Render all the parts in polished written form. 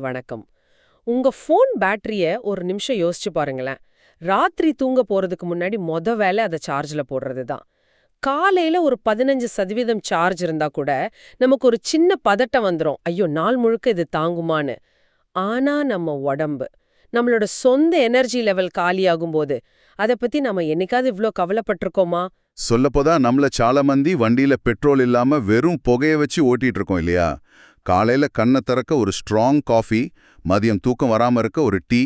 வணக்கம். உங்க ஃபோன் பேட்டரிய ஒரு நிமிஷம் யோசிச்சு பாருங்களேன். ராத்திரி தூங்க போறதுக்கு முன்னாடி வேலை அதை சார்ஜ்ல போடுறது தான். காலையில ஒரு 15% சார்ஜ் இருந்தா கூட நமக்கு ஒரு சின்ன பதட்டம் வந்துரும். ஐயோ, நாள் முழுக்க இது தாங்குமான்னு. ஆனா நம்ம உடம்பு, நம்மளோட சொந்த எனர்ஜி லெவல் காலியாகும் போது அத பத்தி நம்ம என்னைக்காவது இவ்ளோ கவலைப்பட்டிருக்கோமா? சொல்லப்போதா நம்மள சால மந்தி வண்டியில பெட்ரோல் இல்லாம வெறும் புகைய வச்சு ஓட்டிட்டு இருக்கோம் இல்லையா? காலையில கண்ணை திறக்க ஒரு ஸ்ட்ராங் காஃபி, மதியம் தூக்கம் வராம இருக்க ஒரு டீ,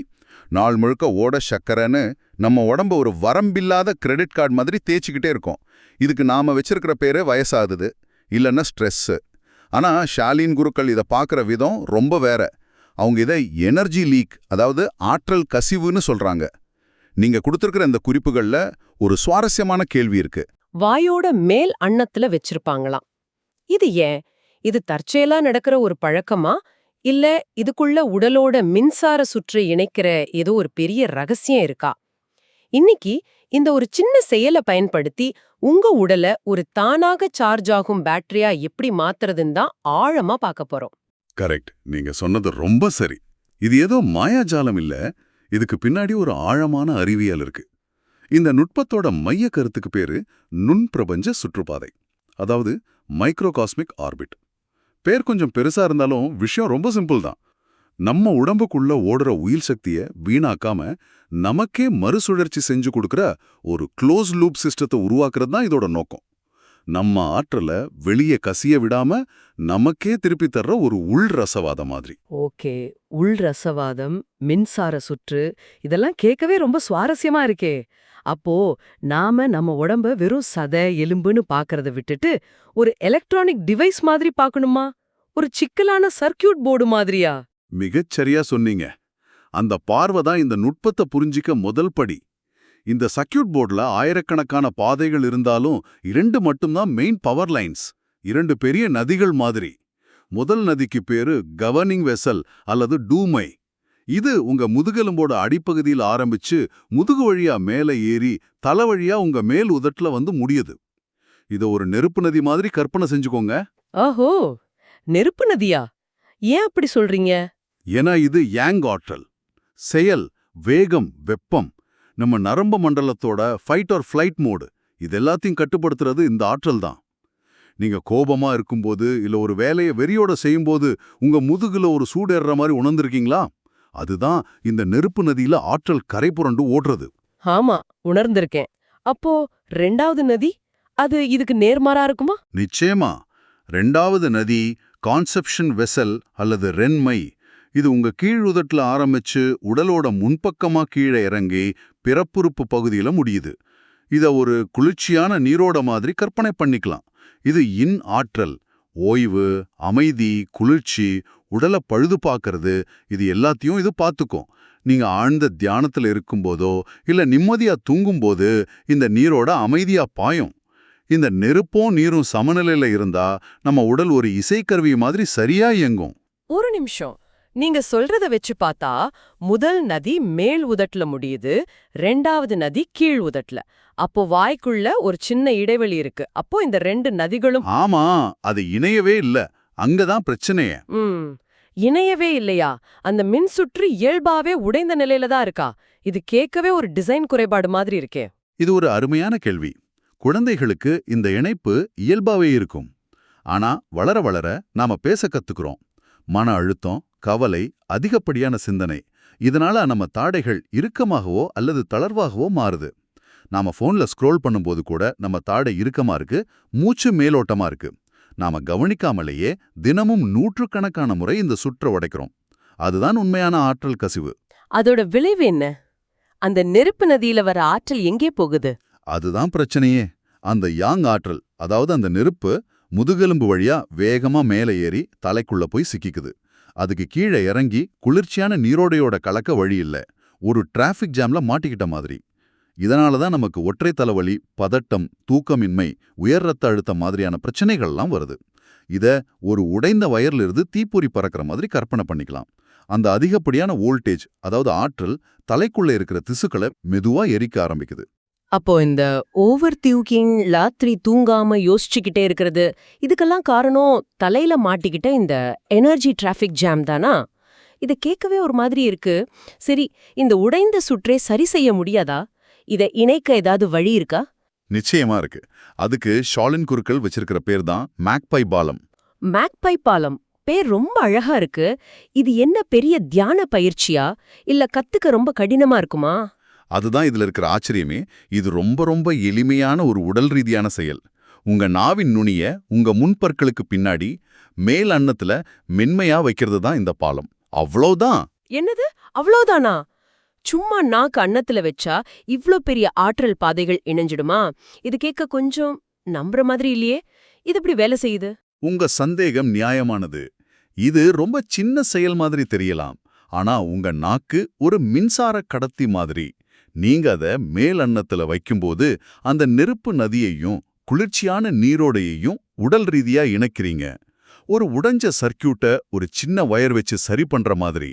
நாள் முழுக்க ஓட சக்கரைன்னு நம்ம உடம்ப ஒரு வரம்பில்லாத கிரெடிட் கார்டு மாதிரி தேய்ச்சிக்கிட்டே இருக்கோம். இதுக்கு நாம வச்சிருக்கிற பேரு வயசாகுது, இல்லைன்னா ஸ்ட்ரெஸ்ஸு. ஆனா ஷாலின் குருக்கள் இதை பார்க்குற விதம் ரொம்ப வேற. அவங்க இதை எனர்ஜி லீக், அதாவது ஆற்றல் கசிவுன்னு சொல்றாங்க. நீங்க கொடுத்திருக்கிற இந்த குறிப்புகள்ல ஒரு சுவாரஸ்யமான கேள்வி இருக்கு. வாயோட மேல் அன்னத்துல வச்சிருப்பாங்களாம். இது ஏன்? இது தற்செயலா நடக்கிற ஒரு பழக்கமா? இல்ல இதுக்குள்ள உடலோட மின்சார சுற்றை இணைக்கிற ஏதோ ஒரு பெரிய ரகசியம் இருக்கா? இன்னைக்கு இந்த ஒரு சின்ன செயலை பயன்படுத்தி உங்க உடலை ஒரு தானாக சார்ஜ் ஆகும் பேட்டரியா எப்படி மாத்துறதுன்னு தான் ஆழமா பார்க்க போறோம். கரெக்ட், நீங்க சொன்னது ரொம்ப சரி. இது ஏதோ மாயாஜாலம் இல்ல, இதுக்கு பின்னாடி ஒரு ஆழமான அறிவியல் இருக்கு. இந்த நுட்பத்தோட மைய கருத்துக்கு பேரு நுண்பிரபஞ்ச சுற்றுப்பாதை, அதாவது மைக்ரோகாஸ்மிக் ஆர்பிட். பேர் கொஞ்சம் பெருசா இருந்தாலும் விஷயம் ரொம்ப சிம்பிள் தான். நம்ம உடம்புக்குள்ள ஓடுற உயிர் சக்திய வீணாக்காம நமக்கே மறுசுழற்சி செஞ்சு கொடுக்கற ஒரு க்ளோஸ் லூப் சிஸ்டத்தை உருவாக்குறது தான் இதோட நோக்கம். நம்ம ஆற்றல வெளியே கசிய விடாம நமக்கே திருப்பி தர்ற ஒரு உள் ரசவாதம் மாதிரி. ஓகே, உள் ரசவாதம், மின்சார சுற்று, இதெல்லாம் கேட்கவே ரொம்ப சுவாரஸ்யமா இருக்கே. அப்போ நாம நம்ம உடம்ப வெறும் சதை எலும்புன்னு பாக்கறத விட்டுட்டு ஒரு எலக்ட்ரானிக் டிவைஸ் மாதிரி பார்க்கணுமா? ஒரு சிக்கலான சர்க்கியூட் போர்டு மாதிரியா? மிகச்சரியா சொன்னீங்க. அந்த பார்வை தான் இந்த நுட்பத்தை புரிஞ்சிக்க முதல் படி. இந்த சர்க்கியூட் போர்டுல ஆயிரக்கணக்கான பாதைகள் இருந்தாலும் 2 மட்டும்தான் மெயின் பவர் லைன்ஸ். 2 பெரிய நதிகள் மாதிரி. முதல் நதிக்கு பேரு கவர்னிங் வெசல் அல்லது டூமை. இது உங்க முதுகெலும்போட அடிப்பகுதியில் ஆரம்பிச்சு முதுகு வழியா மேலே ஏறி தலை வழியா உங்க மேல் உதட்டுல வந்து முடியுது. இத ஒரு நெருப்பு நதி மாதிரி கற்பனை செஞ்சுக்கோங்க. ஓஹோ, நெருப்பு நதியா? ஏன் அப்படி சொல்றீங்க? ஏன்னா இது யாங் ஆற்றல். செயல், வேகம், வெப்பம், நம்ம நரம்பு மண்டலத்தோட ஃபைட் ஆர் ஃப்ளைட் மோடு, இது எல்லாத்தையும் கட்டுப்படுத்துறது இந்த ஆற்றல் தான். நீங்க கோபமா இருக்கும்போது இல்ல ஒரு வேலையை வெறியோட செய்யும்போது உங்க முதுகுல ஒரு சூடேற மாதிரி உணர்ந்திருக்கீங்களா? அதுதான் இந்த நெருப்பு நதியில ஆற்றல் கரை புரண்டு ஓடுறது. ஆமா, உணர்ந்திருக்கேன். அப்போ 2வது நதி, அது இதுக்கு நேர்மாறா இருக்குமா? நிச்சயமா. 2வது நதி கான்செப்ஷன் வெசல் அல்லது ரென்மை. இது உங்க கீழ் உதட்டுல ஆரம்பிச்சு உடலோட முன்பக்கமா கீழே இறங்கி பிறப்புறுப்பு பகுதியில முடியுது. இத ஒரு குளிர்ச்சியான நீரோட மாதிரி கற்பனை பண்ணிக்கலாம். இது இன் ஆற்றல், ஓய்வு, அமைதி, குளிர்ச்சி, உடலை பழுது பார்க்கறது, இது எல்லாத்தையும் இது பார்த்துக்கும். நீங்க ஆழ்ந்த தியானத்துல இருக்கும்போதோ இல்ல நிம்மதியா தூங்கும்போது இந்த நீரோட அமைதியா பாயும். இந்த நெருப்பும் நீரும் சமநிலையில இருந்தா நம்ம உடல் ஒரு இசைக்கருவி மாதிரி சரியா இயங்கும். ஒரு நிமிஷம், நீங்க சொல்றத வச்சு பார்த்தா முதல் நதி மேல் உதட்டுல முடியுது, 2வது நதி கீழ் உதட்டுல. அப்போ வாய்க்குள்ள ஒரு சின்ன இடைவெளி இருக்கு. அப்போ இந்த 2 நதிகளும் ஆமா, அது இணையவே இல்ல. அங்கதான் பிரச்சனையே. இணையவே இல்லையா? அந்த மின்சுற்று இயல்பாவே உடைந்த நிலையில தான் இருக்கா? இது கேட்கவே ஒரு டிசைன் குறைபாடு மாதிரி இருக்கே. இது ஒரு அருமையான கேள்வி. குழந்தைகளுக்கு இந்த இணைப்பு இயல்பாவே இருக்கும். ஆனா வளர வளர நாம பேச கத்துக்கிறோம். மன அழுத்தம், கவலை, அதிகப்படியான சிந்தனை, இதனால நம்ம தாடைகள் இறுக்கமாகவோ அல்லது தளர்வாகவோ மாறுது. நாம போன்ல ஸ்க்ரோல் பண்ணும்போது கூட நம்ம தாடை இறுக்கமா இருக்கு, மூச்சு மேலோட்டமா இருக்கு. நாம கவனிக்காமலேயே தினமும் நூற்றுக்கணக்கான முறை இந்த சுற்ற உடைக்கிறோம். அதுதான் உண்மையான ஆற்றல் கசிவு. அதோட விளைவு என்ன? அந்த நெருப்பு நதியில வர ஆற்றல் எங்கே போகுது? அதுதான் பிரச்சனையே. அந்த யாங் ஆற்றல், அதாவது அந்த நெருப்பு முதுகெலும்பு வழியா வேகமா மேலே ஏறி தலைக்குள்ள போய் சிக்கிக்குது. அதுக்கு கீழே இறங்கி குளிர்ச்சியான நீரோடையோட கலக்க வழி இல்ல. ஒரு டிராஃபிக் ஜாம்ல மாட்டிக்கிட்ட மாதிரி. இதனால தான் நமக்கு ஒற்றை தலைவலி, பதட்டம், தூக்கமின்மை, உயர் ரத்த அழுத்தம் மாதிரியான பிரச்சனைகள்லாம் வருது. இத ஒரு உடைந்த வயர்ல இருந்து தீப்பொறி பறக்கிற மாதிரி கற்பனை பண்ணிக்கலாம். அந்த அதிகப்படியான வோல்டேஜ், அதாவது ஆற்றல், தலைக்குள்ள இருக்கிற திசுக்களை மெதுவா எரிக்க ஆரம்பிக்குது. அப்போ இந்த ஓவர் திங்கிங், ராத்திரி தூங்காம யோசிச்சுக்கிட்டே இருக்கிறது, இதுக்கெல்லாம் காரணம் தலையில மாட்டிக்கிட்ட இந்த எனர்ஜி டிராஃபிக் ஜாம் தானா? இத கேட்கவே ஒரு மாதிரி இருக்கு. சரி, இந்த உடைந்த சுற்றே சரி செய்ய முடியாதா? இத இணைக்க ஏதாவது வழி இருக்கா? நிச்சயமா இருக்கு. அதுக்கு ஷாலின் குருக்கள் வச்சிருக்கிற பேர் தான் மேக்பை பாலம். மேக்பை பாலம். பேர் ரொம்ப அழகா இருக்கு. இது என்ன பெரிய தியான பயிற்சியா? இல்ல கத்துக்க ரொம்ப கடினமா இருக்குமா? அதுதான் இதுல இருக்கிற ஆச்சரியமே. இது ரொம்ப ரொம்ப எளிமையான ஒரு உடல் ரீதியான செயல். உங்க நாவின் நுனிய உங்க முன்பற்களுக்கு பின்னாடி மேல் அன்னத்துல மென்மையா வைக்கிறது தான் இந்த பாலம். அவ்வளவுதான். என்னது? அவ்ளோதானா? சும்மா நாக்கு அன்னத்துல வச்சா இவ்ளோ பெரிய ஆற்றல் பாதைகள் இணைஞ்சிடுமா? இது கேட்க கொஞ்சம் நம்புற மாதிரி இல்லையே. இது எப்படி வேலை செய்யுது? உங்க சந்தேகம் நியாயமானது. இது ரொம்ப சின்ன செயல் மாதிரி தெரியலாம். ஆனா உங்க நாக்கு ஒரு மின்சார கடத்தி மாதிரி. நீங்க அத மேல் அன்னத்துல வைக்கும்போது அந்த நெருப்பு நதியையும் குளிர்ச்சியான நீரோடையையும் உடல் ரீதியா இணைக்கிறீங்க. ஒரு உடைஞ்ச சர்க்கியூட்ட ஒரு சின்ன வயர் வச்சு சரி பண்ற மாதிரி.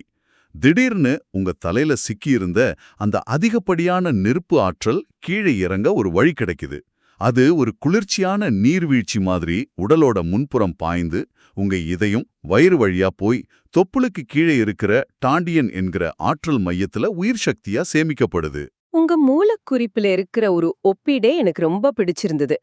திடீர்னு உங்க தலையில சிக்கியிருந்த அந்த அதிகப்படியான நெருப்பு ஆற்றல் கீழே இறங்க ஒரு வழி கிடைக்குது. அது ஒரு குளிர்ச்சியான நீர்வீழ்ச்சி மாதிரி உடலோட முன்புறம் பாய்ந்து உங்க இதயம் வயிறு வழியா போய் தொப்புளுக்கு கீழே இருக்கிற டாண்டியன் என்கிற ஆற்றல் மையத்துல உயிர் சக்தியா சேமிக்கப்படுது. உங்க மூலக்குறிப்புல இருக்கிற ஒரு ஒப்பீடே எனக்கு ரொம்ப பிடிச்சிருந்தது.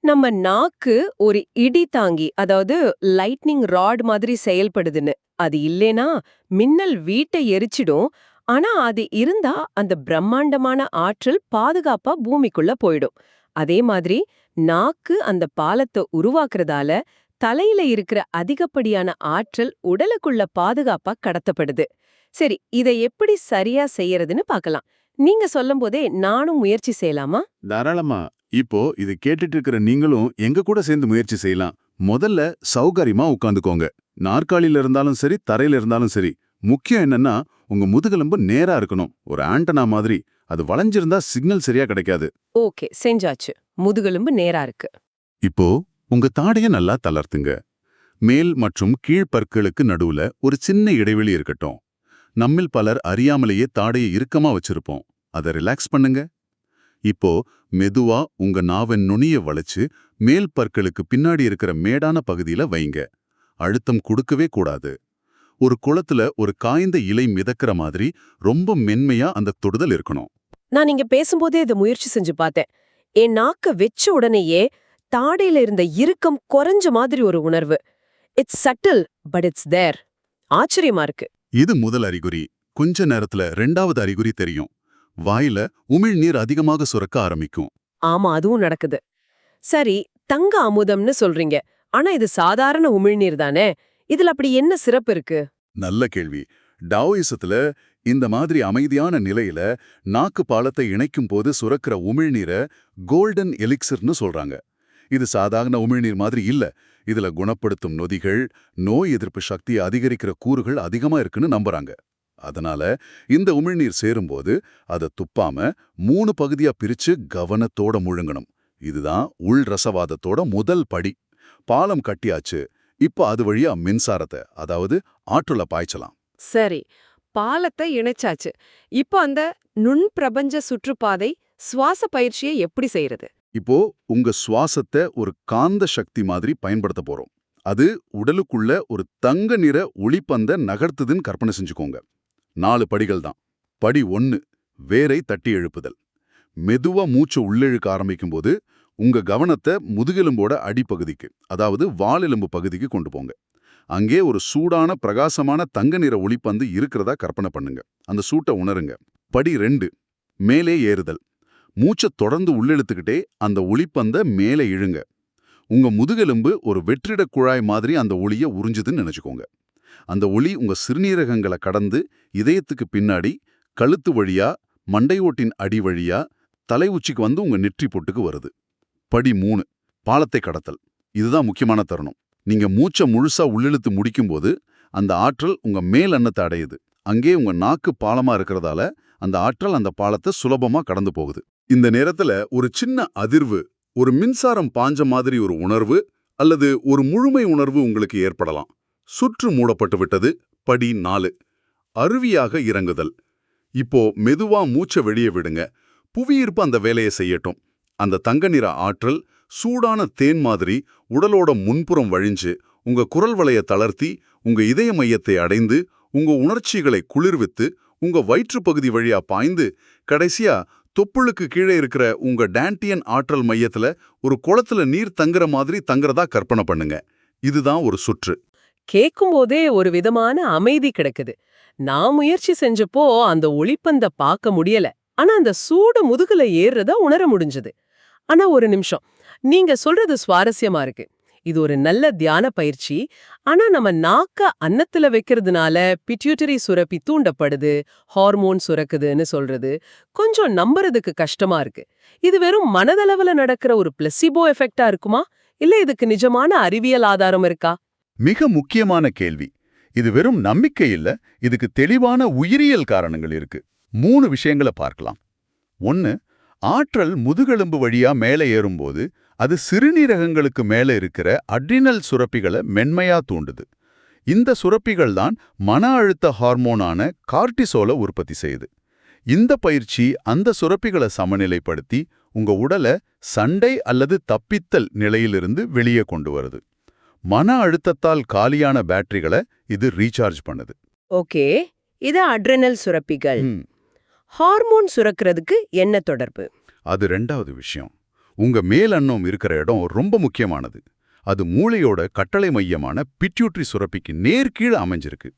நம்ம நாக்கு ஒரு இடி தாங்கி, அதாவது லைட்னிங் ராட் மாதிரி செயல்படுதுன்னு. அது இல்லேனா மின்னல் வீட்டை எரிச்சிடும். ஆனா அது இருந்தா அந்த பிரம்மாண்டமான ஆற்றல் பாதுகாப்பா பூமிக்குள்ள போயிடும். அதே மாதிரி நாக்கு அந்த பாலத்தை உருவாக்குறதால தலையில இருக்கிற அதிகப்படியான ஆற்றல் உடலுக்குள்ள பாதுகாப்பா கடத்தப்படுது. சரி, இதை எப்படி சரியா செய்யறதுன்னு பார்க்கலாம். நீங்க சொல்லும்போதே நானும் முயற்சி செய்யலாமா? தாராளமா. இப்போ இது கேட்டுட்டு இருக்கிற நீங்களும் எங்க கூட சேர்ந்து முயற்சி செய்யலாம். முதல்ல சௌகரியமா உட்காந்துக்கோங்க. நாற்காலியில இருந்தாலும் சரி, தரையில இருந்தாலும் சரி. முக்கியம் என்னன்னா உங்க முதுகெலும்பு நேரா இருக்கணும். ஒரு ஆண்டனா மாதிரி. அது வளைஞ்சிருந்தா சிக்னல் சரியா கிடைக்காது. ஓகே, செஞ்சாச்சு. முதுகெலும்பு நேரா இருக்கு. இப்போ உங்க தாடைய நல்லா தளர்த்துங்க. மேல் மற்றும் கீழ் பற்களுக்கு நடுவுல ஒரு சின்ன இடைவெளி இருக்கட்டும். நம்மில் பலர் அறியாமலேயே தாடையை இறுக்கமா வச்சிருப்போம். அதை ரிலாக்ஸ் பண்ணுங்க. இப்போ மெதுவா உங்க நாவின் நுனிய வளைச்சு மேல் பற்களுக்கு பின்னாடி இருக்கிற மேடான பகுதியில வைங்க. அழுத்தம் கொடுக்கவே கூடாது. ஒரு குளத்துல ஒரு காய்ந்த இலை மிதக்கிற மாதிரி ரொம்ப மென்மையா அந்த தொடுதல் இருக்கணும். நான் நீங்க பேசும்போதே இதை முயற்சி செஞ்சு பார்த்தேன். என் நாக்க வெச்ச உடனேயே தாடையில இருந்த இறுக்கம் குறைஞ்ச மாதிரி ஒரு உணர்வு. இட்ஸ் சட்டில், பட் இட்ஸ் தேர். ஆச்சரியமா இருக்கு. இது முதல் அறிகுறி. கொஞ்ச நேரத்துல ரெண்டாவது அறிகுறி தெரியும். வாயில உமிழ்நீர் அதிகமாக சுரக்க ஆரம்பிக்கும். ஆமா, அதுவும் நடக்குது. சரி, தங்க அமுதம்னு சொல்றீங்க. ஆனா இது சாதாரண உமிழ்நீர் தானே. இதுல அப்படி என்ன சிறப்பு இருக்கு? நல்ல கேள்வி. டாவோயிசத்துல இந்த மாதிரி அமைதியான நிலையில நாக்கு பாலத்தை இணைக்கும் போது சுரக்கிற உமிழ்நீரை கோல்டன் எலிக்சர்னு சொல்றாங்க. இது சாதாரண உமிழ்நீர் மாதிரி இல்ல. இதுல குணப்படுத்தும் நொதிகள், நோய் எதிர்ப்பு சக்தியை அதிகரிக்கிற கூறுகள் அதிகமா இருக்குன்னு நம்புறாங்க. அதனால இந்த உமிழ்நீர் சேரும்போது அதை துப்பாம 3 பகுதியா பிரிச்சு கவனத்தோட முழுங்கணும். இதுதான் உள் ரசவாதத்தோட முதல் படி. பாலம் கட்டியாச்சு. இப்ப அது வழியா மின்சாரத்தை, அதாவது ஆற்றலை பாய்ச்சலாம். சரி, பாலத்தை இணைச்சாச்சு. இப்போ அந்த நுண் பிரபஞ்ச சுற்றுப்பாதை சுவாச பயிற்சியை எப்படி செய்யறது? இப்போ உங்க சுவாசத்தை ஒரு காந்த சக்தி மாதிரி பயன்படுத்த போறோம். அது உடலுக்குள்ள ஒரு தங்க நிற ஒளிப்பந்த நகர்த்துதுன்னு கற்பனை செஞ்சுக்கோங்க. 4 படிகள் தான். படி 1, வேரை தட்டி எழுப்புதல். மெதுவா மூச்சு உள்ளிழுக்க ஆரம்பிக்கும்போது உங்க கவனத்தை முதுகெலும்போட அடிப்பகுதிக்கு, அதாவது வாலெலும்பு பகுதிக்கு கொண்டு போங்க. அங்கே ஒரு சூடான பிரகாசமான தங்க நிற ஒளிப்பந்து இருக்கிறதா கற்பனை பண்ணுங்க. அந்த சூட்டை உணருங்க. படி 2, மேலே ஏறுதல். மூச்சை தொடர்ந்து உள்ளெழுத்துக்கிட்டே அந்த ஒளிப்பந்த மேலே இழுங்க. உங்க முதுகெலும்பு ஒரு வெற்றிட குழாய் மாதிரி அந்த ஒளியை உறிஞ்சுதுன்னு நினைச்சுக்கோங்க. அந்த ஒளி உங்க சிறுநீரகங்களை கடந்து இதயத்துக்கு பின்னாடி, கழுத்து வழியா, மண்டையோட்டின் அடி வழியா, தலை உச்சிக்கு வந்து உங்க நெற்றி பொட்டுக்கு வருது. படி 3, பாலத்தை கடத்தல். இதுதான் முக்கியமான தருணம். நீங்க மூச்சை முழுசா உள்ளிழுத்து முடிக்கும்போது அந்த ஆற்றல் உங்க மேல் அன்னத்தை அடையுது. அங்கே உங்க நாக்கு பாலமா இருக்கிறதால அந்த ஆற்றல் அந்த பாலத்தை சுலபமா கடந்து போகுது. இந்த நேரத்துல ஒரு சின்ன அதிர்வு, ஒரு மின்சாரம் பாஞ்ச மாதிரி ஒரு உணர்வு அல்லது ஒரு முழுமை உணர்வு உங்களுக்கு ஏற்படலாம். சுற்று மூடப்பட்டு விட்டது. படி 4, அருவியாக இறங்குதல். இப்போ மெதுவா மூச்சை வெளியே விடுங்க. புவியீர்ப்பு அந்த வேலையை செய்யட்டும். அந்த தங்க நிற ஆற்றல் சூடான தேன் மாதிரி உடலோட முன்புறம் வழிஞ்சு உங்க குரல் வளைய தளர்த்தி உங்க இதய மையத்தை அடைந்து உங்க உணர்ச்சிகளை குளிர்வித்து உங்க வயிற்று பகுதி வழியா பாய்ந்து கடைசியா தொப்புளுக்கு கீழே இருக்கிற உங்க டான்டியன் ஆற்றல் மையத்துல ஒரு குளத்துல நீர் தங்குற மாதிரி தங்குறதா கற்பனை பண்ணுங்க. இதுதான் ஒரு சுற்று. கேக்கும்போதே ஒரு விதமான அமைதி கிடைக்குது. நான் முயற்சி செஞ்சப்போ அந்த ஒளிப்பந்த பார்க்க முடியல. ஆனா அந்த சூடு முதுகுல ஏறுறத உணர முடிஞ்சது. ஆனா ஒரு நிமிஷம், நீங்க சொல்றது சுவாரஸ்யமா இருக்கு. இது ஒரு நல்ல தியான பயிற்சி. ஆனா நம்ம நாக்க அன்னத்துல வைக்கிறதுனால பிட்யூட்டரி சுரப்பி தூண்டப்படுது, ஹார்மோன் சுரக்குதுன்னு சொல்றது கொஞ்சம் நம்புறதுக்கு கஷ்டமா இருக்கு. இது வெறும் மனதளவுல நடக்கிற ஒரு பிளசிபோ எஃபெக்டா இருக்குமா, இல்ல இதுக்கு நிஜமான அறிவியல் ஆதாரம் இருக்கா? மிக முக்கியமான கேள்வி. இது வெறும் நம்பிக்கை இல்ல, இதுக்கு தெளிவான உயிரியல் காரணங்கள் இருக்கு. 3 விஷயங்களை பார்க்கலாம். 1, ஆற்றல் முதுகெலும்பு வழியா மேலே ஏறும்போது அது சிறுநீரகங்களுக்கு மேலே இருக்கிற அட்ரினல் சுரப்பிகளை மென்மையா தூண்டுது. இந்த சுரப்பிகள் தான் மன அழுத்த ஹார்மோனான கார்டிசோலை உற்பத்தி செய்யுது. இந்த பயிற்சி அந்த சுரப்பிகளை சமநிலைப்படுத்தி உங்க உடலை சண்டை அல்லது தப்பித்தல் நிலையிலிருந்து வெளியே கொண்டு வருது. மன அழுத்தத்தால் காலியான பேட்டரிகளை இது ரீசார்ஜ் பண்ணுது. ஓகே, இது அட்ரினல் சுரப்பிகள். ம், ஹார்மோன் சுரக்கிறதுக்கு என்ன தொடர்பு? அது 2வது விஷயம். உங்க மேலன்னம் இருக்கிற இடம் ரொம்ப முக்கியமானது. அது மூளையோட கட்டளை மையமான பிட்யூட்டரி சுரப்பிக்கு நேர்கீழ அமைஞ்சிருக்கு.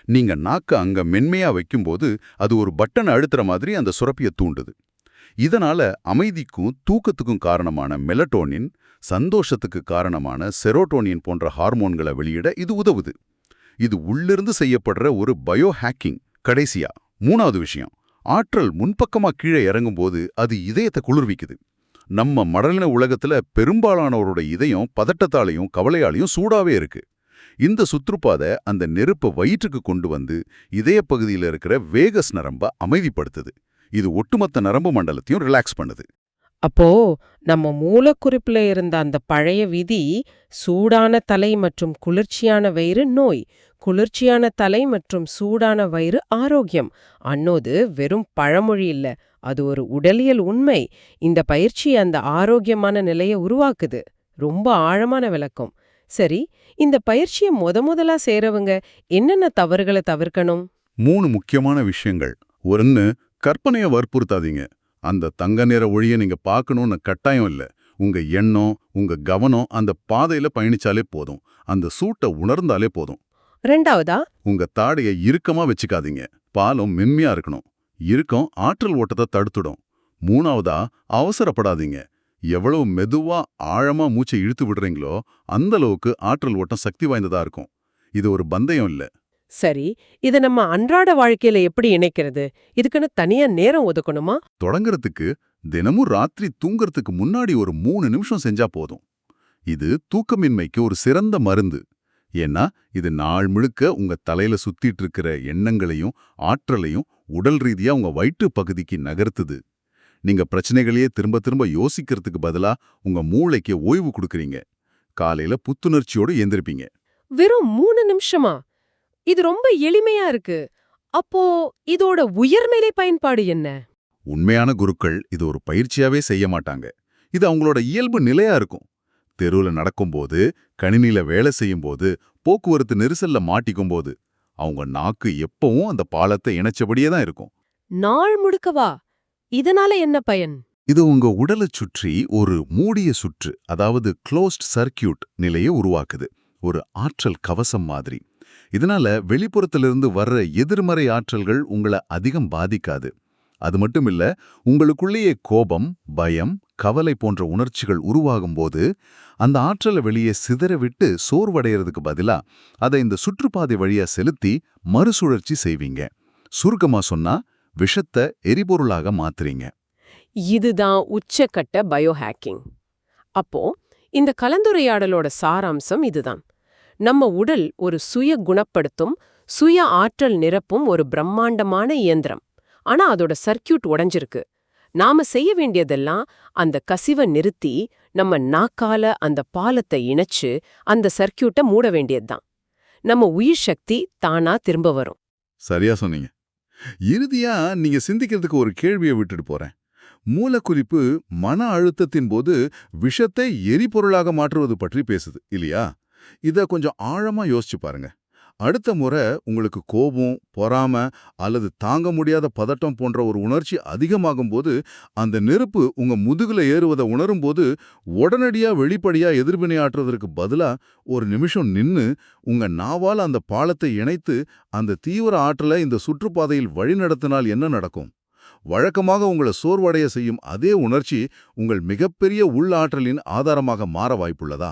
நீங்க நாக்க அங்க மென்மையா வைக்கும்போது அது ஒரு பட்டன் அழுத்துற மாதிரி அந்த சுரப்பியை தூண்டுது. இதனால அமைதிக்கும் தூக்கத்துக்கும் காரணமான மெலட்டோனின், சந்தோஷத்துக்கு காரணமான செரோட்டோனின் போன்ற ஹார்மோன்களை வெளியிட இது உதவுது. இது உள்ளிருந்து செய்யப்படுற ஒரு பயோ ஹேக்கிங். கடைசியா 3வது விஷயம், ஆற்றல் முன்பக்கமா கீழே இறங்கும்போது அது இதயத்தை குளிர்விக்குது. நம்ம மடலின உலகத்துல பெரும்பாலானவரோட இதயம் பதட்டத்தாலையும் கவலையாலையும் சூடாவே இருக்கு. இந்த சுற்றுப்பாதை அந்த நெருப்பை வயிற்றுக்கு கொண்டு வந்து இதய பகுதியில் இருக்கிற வேகஸ் நரம்ப அமைதிப்படுத்துது. இது ஒட்டுமொத்த நரம்பு மண்டலத்தையும் ரிலாக்ஸ் பண்ணுது. அப்போ நம்ம மூலக்குறிப்புல இருந்த அந்த பழைய விதி, சூடான தலை மற்றும் குளிர்ச்சியான வயிறு நோய், குளிர்ச்சியான தலை மற்றும் சூடான வயிறு ஆரோக்கியம் அன்னோது வெறும் பழமொழி இல்ல, அது ஒரு உடலியல் உண்மை. இந்த பயிற்சி அந்த ஆரோக்கியமான நிலையை உருவாக்குது. ரொம்ப ஆழமான விளக்கம். சரி, இந்த பயிற்சியை முதலா சேரவங்க என்னென்ன தவறுகளை தவிர்க்கணும்? 3 முக்கியமான விஷயங்கள். 1, கற்பனையை வற்புறுத்தாதீங்க. அந்த தங்க நிற ஒளிய நீங்க பார்க்கணும்னு கட்டாயம் இல்ல. உங்க எண்ணம், உங்க கவனம் அந்த பாதையில பயணிச்சாலே போதும். அந்த சூட்டை உணர்ந்தாலே போதும். 2வதா, உங்க தாடையை இறுக்கமா வச்சுக்காதீங்க. பாலம் மென்மையா இருக்கணும். இறுக்கம் ஆற்றல் ஓட்டத்தை தடுத்துடும். 3வதா, அவசரப்படாதீங்க. எவ்வளவு மெதுவா ஆழமா மூச்சை இழுத்து விடுறீங்களோ அந்த அளவுக்கு ஆற்றல் ஓட்டம் சக்தி வாய்ந்ததா இருக்கும். இது ஒரு பந்தயம் இல்ல. சரி, இத நம்ம அன்றாட வாழ்க்கையில எப்படி இணைக்கிறது? இதுக்குன்னு தனியா நேரம் ஒதுக்கணுமா? தொடங்குறதுக்கு தினமும் ராத்திரி தூங்கறதுக்கு முன்னாடி ஒரு 3 நிமிஷம் செஞ்சா போதும். இது தூக்கமின்மைக்கு ஒரு சிறந்த மருந்து. ஏன்னா இது நாள் முழுக்க உங்க தலையில சுத்திட்டு இருக்கிற எண்ணங்களையும் ஆற்றலையும் உடல் ரீதியா உங்க வயிற்று பகுதிக்கு நகர்த்துது. நீங்க பிரச்சனைகளையே திரும்ப திரும்ப யோசிக்கிறதுக்கு பதிலா உங்க மூளைக்கு ஓய்வு கொடுக்கறீங்க. காலையில புத்துணர்ச்சியோடு எந்திருப்பீங்க. வெறும் 3 நிமிஷமா? இது ரொம்ப எளிமையா இருக்கு. அப்போ இதோட உயர்நிலை பயன்பாடு என்ன? உண்மையான குருக்கள் இது ஒரு பயிற்சியாவே செய்ய மாட்டாங்க. இது அவங்களோட இயல்பு நிலையா இருக்கும். தெருவுல நடக்கும்போது, கணினியில வேலை செய்யும்போது, போக்குவரத்து நெரிசல்ல மாட்டிக்கும்போது அவங்க நாக்கு எப்பவும் அந்த பாலத்தை இணைச்சபடியே தான் இருக்கும். நாள் முழுக்கவா? இதனால என்ன பயன்? இது உங்க உடலைச் சுற்றி ஒரு மூடிய சுற்று, அதாவது க்ளோஸ்ட் சர்க்கியூட் நிலையை உருவாக்குது. ஒரு ஆற்றல் கவசம் மாதிரி. இதனால வெளிப்புறத்திலிருந்து வர்ற எதிர்மறை ஆற்றல்கள் உங்களை அதிகம் பாதிக்காது. அது மட்டும் இல்ல, உங்களுக்குள்ளேயே கோபம், பயம், கவலை போன்ற உணர்ச்சிகள் உருவாகும்போது அந்த ஆற்றலை வெளியே சிதறவிட்டு சோர்வடைகிறதுக்கு பதிலா அதை இந்த சுற்றுப்பாதை வழியா செலுத்தி மறுசுழற்சி செய்வீங்க. சுருக்கமா சொன்னா விஷத்தை எரிபொருளாக மாத்துறீங்க. இதுதான் உச்சக்கட்ட பயோஹேக்கிங். அப்போ இந்த கலந்துரையாடலோட சாராம்சம் இதுதான். நம்ம உடல் ஒரு சுய குணப்படுத்தும், சுய ஆற்றல் நிரப்பும் ஒரு பிரம்மாண்டமான இயந்திரம். ஆனா அதோட சர்க்கியூட் உடைஞ்சிருக்கு. நாம செய்ய வேண்டியதெல்லாம் அந்த கசிவை நிறுத்தி நம்ம நாக்கால அந்த பாலத்தை இணைச்சு அந்த சர்க்கியூட்டை மூட வேண்டியதுதான். நம்ம உயிர் சக்தி தானா திரும்ப வரும். சரியா சொன்னீங்க. இறுதியா நீங்க சிந்திக்கிறதுக்கு ஒரு கேள்வியை விட்டுட்டு போறேன். மூலக்குறிப்பு மன அழுத்தத்தின் போது விஷத்தை எரிபொருளாக மாற்றுவது பற்றி பேசுது இல்லையா? இத கொஞ்சம் ஆழமா யோசிச்சு பாருங்க. அடுத்த முறை உங்களுக்கு கோபம், பொறாம அல்லது தாங்க முடியாத பதட்டம் போன்ற ஒரு உணர்ச்சி அதிகமாகும்போது, அந்த நெருப்பு உங்க முதுகுல ஏறுவதை உணரும்போது, உடனடியா வெளிப்படையா எதிர்வினையாற்றுவதற்கு பதிலா ஒரு நிமிஷம் நின்னு, உங்க நாவால் அந்த பாலத்தை இணைத்து, அந்த தீவிர ஆற்றலை இந்த சுற்றுப்பாதையில் வழிநடத்தினால் என்ன நடக்கும்? வழக்கமாக உங்களை சோர்வடைய செய்யும் அதே உணர்ச்சி உங்கள் மிகப்பெரிய உள்ளாற்றலின் ஆதாரமாக மாற வாய்ப்புள்ளதா?